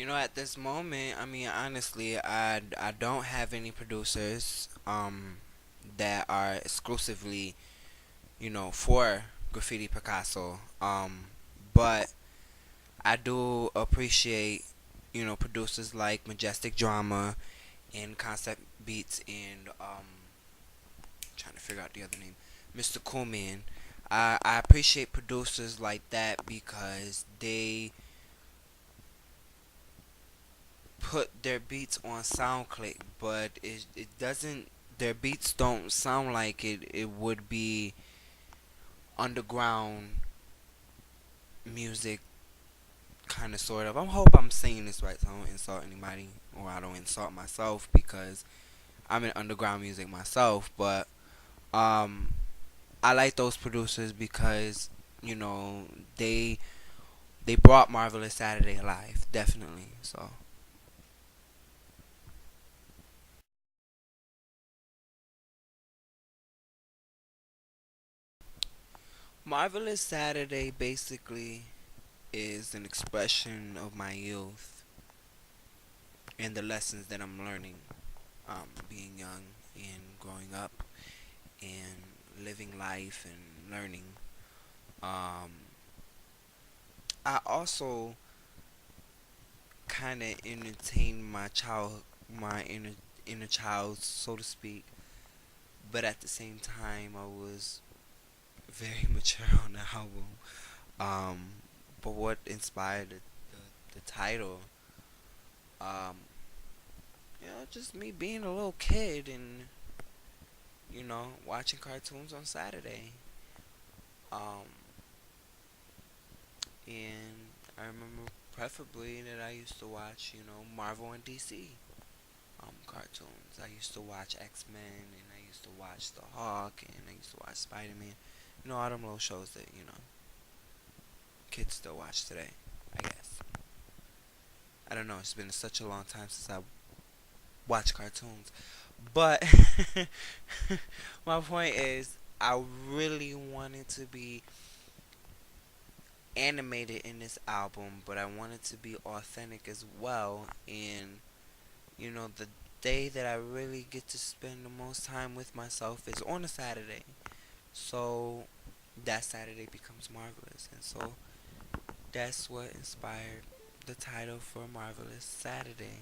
At this moment, I mean, honestly, I don't have any producers that are exclusively, for Graffiti Picasso. But I do appreciate, producers like Majestic Drama and Concept Beats and trying to figure out the other name, Mr. Coolman. I appreciate producers like that because they put their beats on SoundClick, but it doesn't. Their beats don't sound like it would be underground music, kind of sort of. I hope I'm saying this right, so I don't insult anybody or I don't insult myself because I'm in underground music myself. But um, I like those producers because you know they they brought Marvelous Saturday alive, definitely. So Marvelous Saturday basically is an expression of my youth and the lessons that I'm learning, being young and growing up and living life and learning. Um, I also kind of entertain my inner child, so to speak, but at the same time, I was very mature on the album. Um, but what inspired the title? Um, just me being a little kid and watching cartoons on Saturday. Um, and I remember preferably that I used to watch, Marvel and DC cartoons. I used to watch X Men, and I used to watch The Hawk, and I used to watch Spider Man. All them little shows that kids still watch today. I guess. I don't know. It's been such a long time since I watched cartoons, but my point is, I really wanted to be animated in this album, but I wanted to be authentic as well. And the day that I really get to spend the most time with myself is on a Saturday. So that Saturday becomes Marvelous, and so that's what inspired the title for Marvelous Saturday.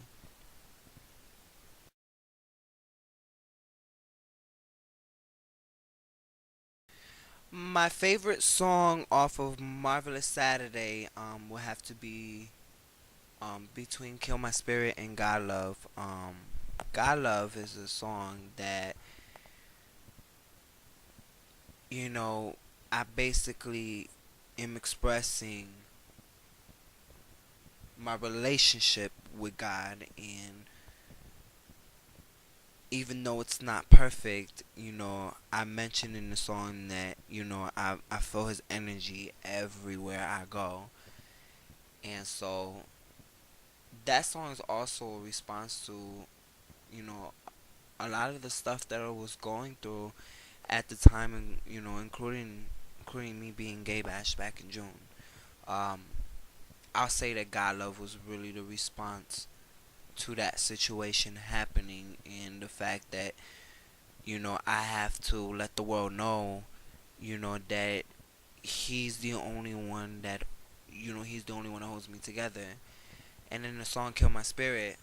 My favorite song off of Marvelous Saturday will have to be between Kill My Spirit and God Love. God Love is a song that you know I basically am expressing my relationship with God, and even though it's not perfect, I mentioned in the song that I feel His energy everywhere I go, and so that song is also a response to you know a lot of the stuff that I was going through at the time, and including me being gay bashed back in June. Um, I'll say that God Love was really the response to that situation happening, and the fact that I have to let the world know that He's the only one that He's the only one that holds me together. And in the song "Kill My Spirit,"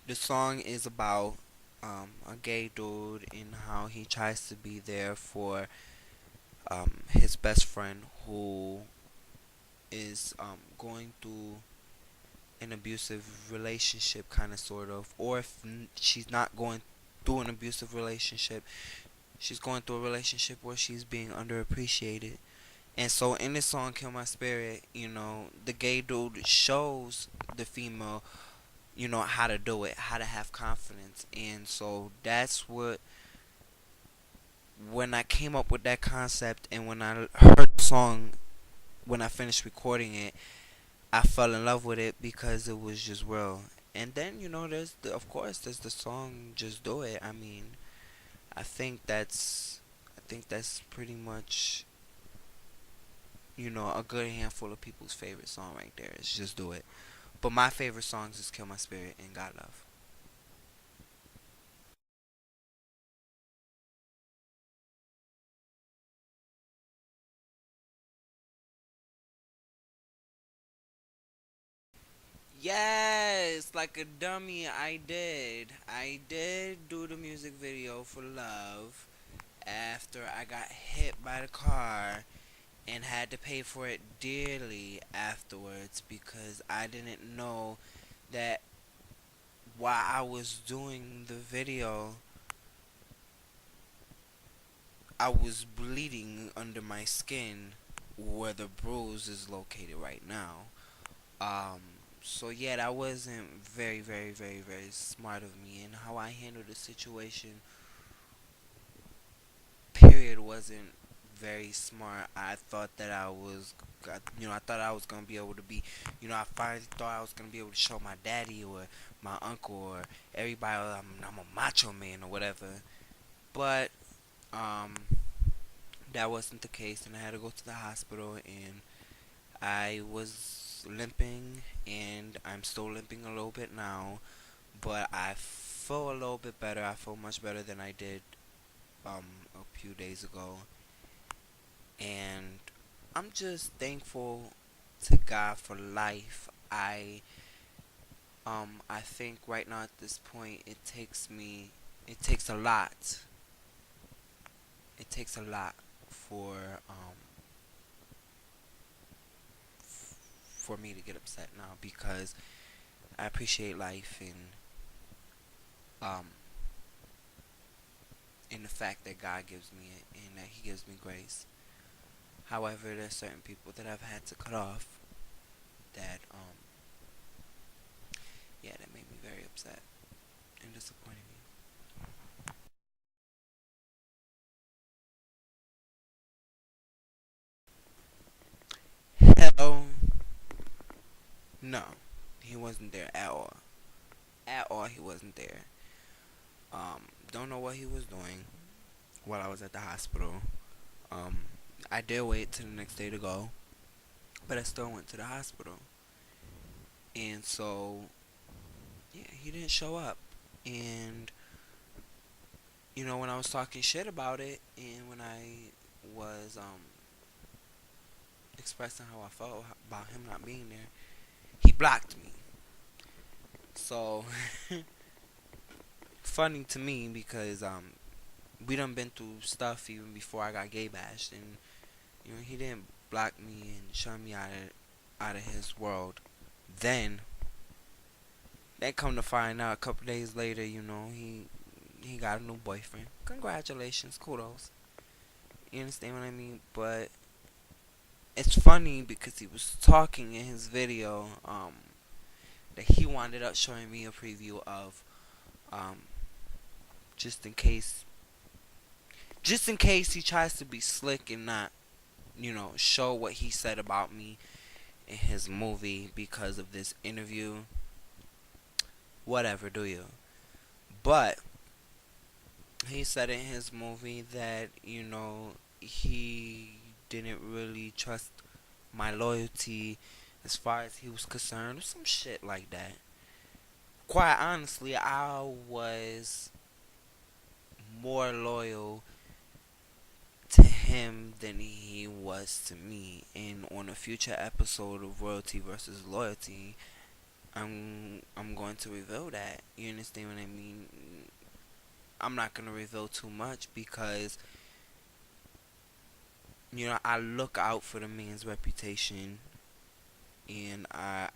the song is about a gay dude and how he tries to be there for his best friend who is going through an abusive relationship, kind of, sort of, or if she's not going through an abusive relationship, she's going through a relationship where she's being underappreciated. And so in this song "Kill My Spirit," the gay dude shows the female how to do it, how to have confidence. And so that's what, when I came up with that concept and when I heard the song, when I finished recording it, I fell in love with it because it was just real. And then of course there's the song "Just Do It." I mean, I think that's I think that's pretty much a good handful of people's favorite song right there. It's Just Do It. But my favorite songs is Kill My Spirit and God Love. Yes, like a dummy, I did. I did do the music video for Love after I got hit by the car and had to pay for it dearly afterwards because I didn't know that while I was doing the video, I was bleeding under my skin where the bruise is located right now. Um, so yeah, that wasn't very, very, very, very smart of me, and how I handled the situation. Period wasn't very smart. I thought that I thought I was gonna be able to be, I finally thought I was gonna be able to show my daddy or my uncle or everybody I'm a macho man or whatever. But um, that wasn't the case, and I had to go to the hospital, and I was limping, and I'm still limping a little bit now, but I feel a little bit better. I feel much better than I did a few days ago, and I'm just thankful to God for life. I think right now at this point it takes a lot. It takes a lot for um for me to get upset now because I appreciate life um in the fact that God gives me it and that He gives me grace. However, there's certain people that I've had to cut off that yeah, that made me very upset and disappointed me. Hell no. He wasn't there at all. At all he wasn't there. Don't know what he was doing while I was at the hospital. Um I did wait till the next day to go, but I still went to the hospital. And so yeah, he didn't show up. And when I was talking shit about it and when I was expressing how I felt about him not being there, he blocked me. So funny to me because we done been through stuff even before I got gay bashed, and he didn't block me and shun me out of his world. Then they come to find out a couple days later, he got a new boyfriend. Congratulations, kudos. You understand what I mean? But it's funny because he was talking in his video that he wound up showing me a preview of um, just in case he tries to be slick and not show what he said about me in his movie because of this interview. Whatever, do you? But he said in his movie that he didn't really trust my loyalty as far as he was concerned, or some shit like that. Quite honestly, I was more loyal to him than he was to me. And on a future episode of Royalty versus Loyalty, I'm going to reveal that. You understand what I mean? I'm not gonna reveal too much because I look out for the man's reputation, and I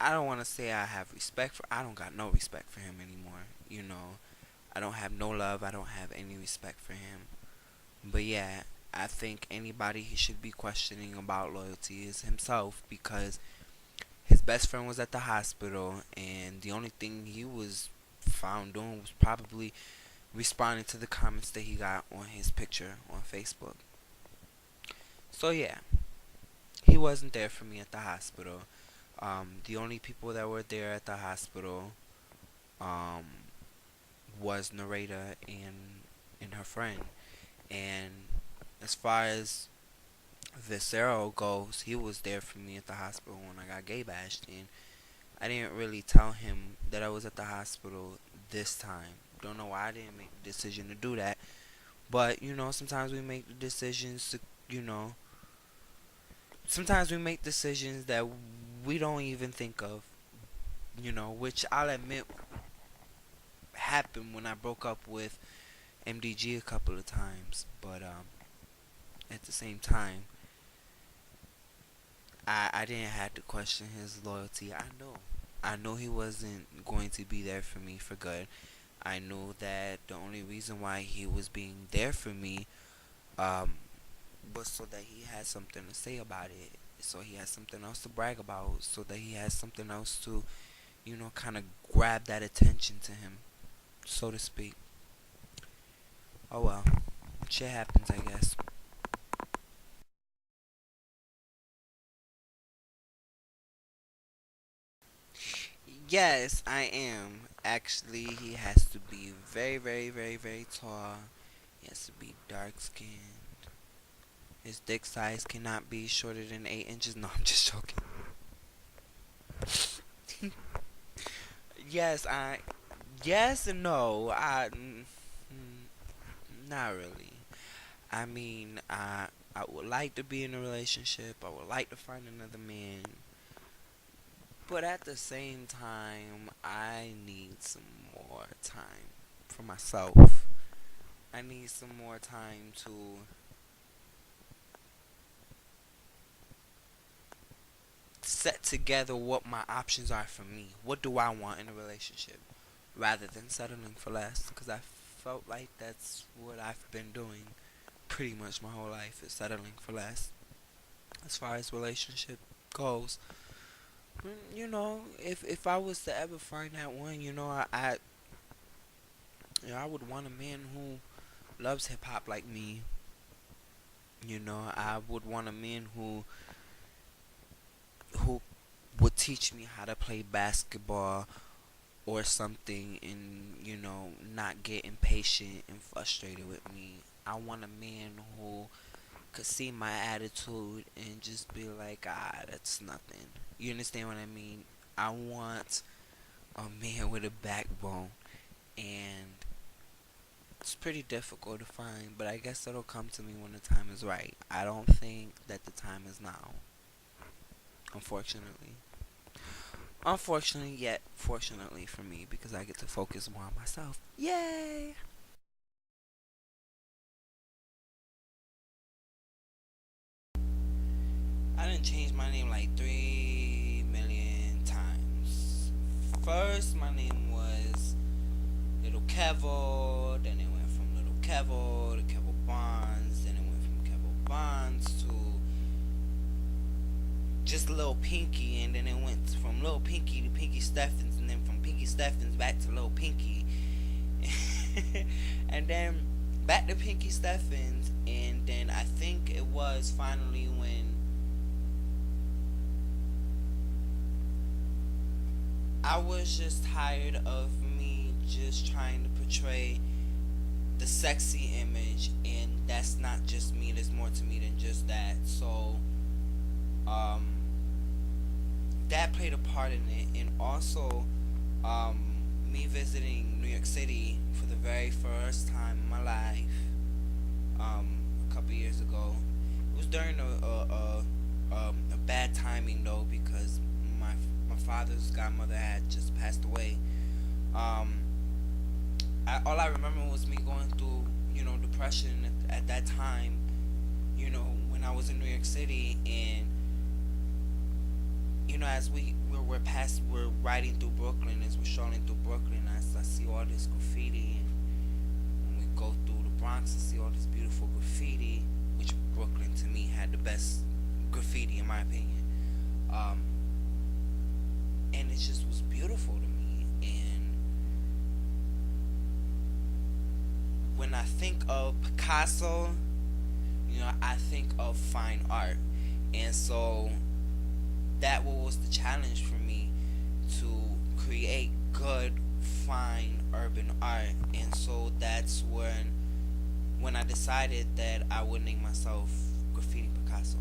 don't want to say I have respect for. I don't got no respect for him anymore. I don't have no love. I don't have any respect for him. But yeah, I think anybody he should be questioning about loyalty is himself because his best friend was at the hospital, and the only thing he was found doing was probably responding to the comments that he got on his picture on Facebook. So yeah, he wasn't there for me at the hospital. The only people that were there at the hospital um, was Narita and her friend, and As far as Visceral goes, he was there for me at the hospital when I got gay bashed, and I didn't really tell him that I was at the hospital this time. Don't know why I didn't make the decision to do that, but sometimes we make the decisions to, you know, sometimes we make decisions that we don't even think of, which I'll admit happened when I broke up with MDG a couple of times, but at the same time, I didn't have to question his loyalty. I know he wasn't going to be there for me for good. I knew that the only reason why he was being there for me um, was so that he had something to say about it. So he had something else to brag about. So that he has something else to, kind of grab that attention to him, so to speak. Oh well, shit happens, I guess. Yes, I am. Actually, he has to be very, very, very, very tall. He has to be dark skinned. His dick size cannot be shorter than 8 inches. No, I'm just joking. Yes, yes and no. Not really. I mean, I would like to be in a relationship. I would like to find another man. But at the same time, I need some more time for myself. I need some more time to set together what my options are for me. What do I want in a relationship? Rather than settling for less. Because I felt like that's what I've been doing pretty much my whole life, is settling for less. As far as relationship goes, if I was to ever find that one, I would want a man who loves hip hop like me. I would want a man who would teach me how to play basketball or something, and not get impatient and frustrated with me. I want a man who could see my attitude and just be like, that's nothing. You understand what I mean? I want a man with a backbone, and it's pretty difficult to find, but I guess it'll come to me when the time is right. I don't think that the time is now, unfortunately. Unfortunately, yet fortunately for me, because I get to focus more on myself. Yay! I didn't change my name like 3 million times. First, my name was Little Kevo, then it went from Little Kevo to Kevo Bonds, then it went from Kevo Bonds to just Lil Pinky, and then it went from Lil Pinky to Pinky Steffens, and then from Pinky Steffens back to Lil Pinky, and then back to Pinky Steffens, and then I think it was finally when I was just tired of me just trying to portray the sexy image, and that's not just me. There's more to me than just that. So, um, that played a part in it, and also, me visiting New York City for the very first time in my life, a couple years ago. It was during a bad timing though, because my father's godmother had just passed away. Um, all I remember was me going through, depression at that time, when I was in New York City, and as we're riding through Brooklyn, as we're strolling through Brooklyn, I see all this graffiti, and when we go through the Bronx, I see all this beautiful graffiti, which Brooklyn to me had the best graffiti in my opinion. Um, and it just was beautiful to me. And when I think of Picasso, I think of fine art, and so that was the challenge for me, to create good, fine urban art. And so that's when when I decided that I would name myself Graffiti Picasso.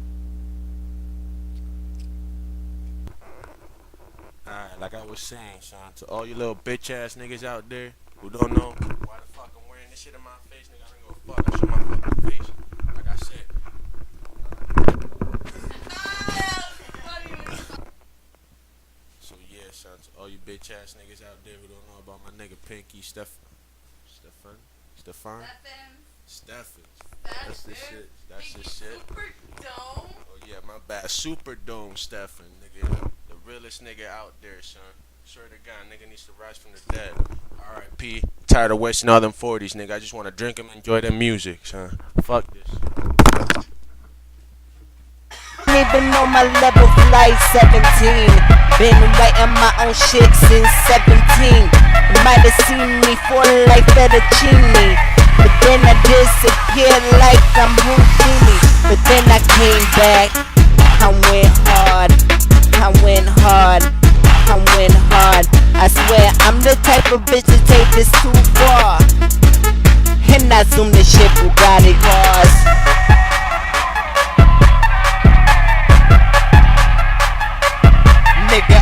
Alright, like I was saying, son, to all you little bitch ass niggas out there who don't know why the fuck I'm wearing this shit in my face, nigga, I don't give a fuck. I show my fucking face. Like I said. So yeah, son, to all you bitch ass niggas out there who don't know about my nigga Pinky Stefan. That's the shit. That's the shit. Superdome. Oh yeah, my bad. Superdome Stefan, nigga. The realest nigga out there, son. Swear to God, nigga needs to rise from the dead. R.I.P. Tired of wasting all them 40s, nigga. I just want to drink them and enjoy their music, son. Fuck this shit. Even know my level flight 17. Been writing my own shit since 17. You might have seen me fall like fettuccine, but then I disappeared like I'm Houdini. But then I came back, I went hard, I went hard, I went hard. I swear I'm the type of bitch to take this too far, and I zoom the shit Bugatti cars. Nigga,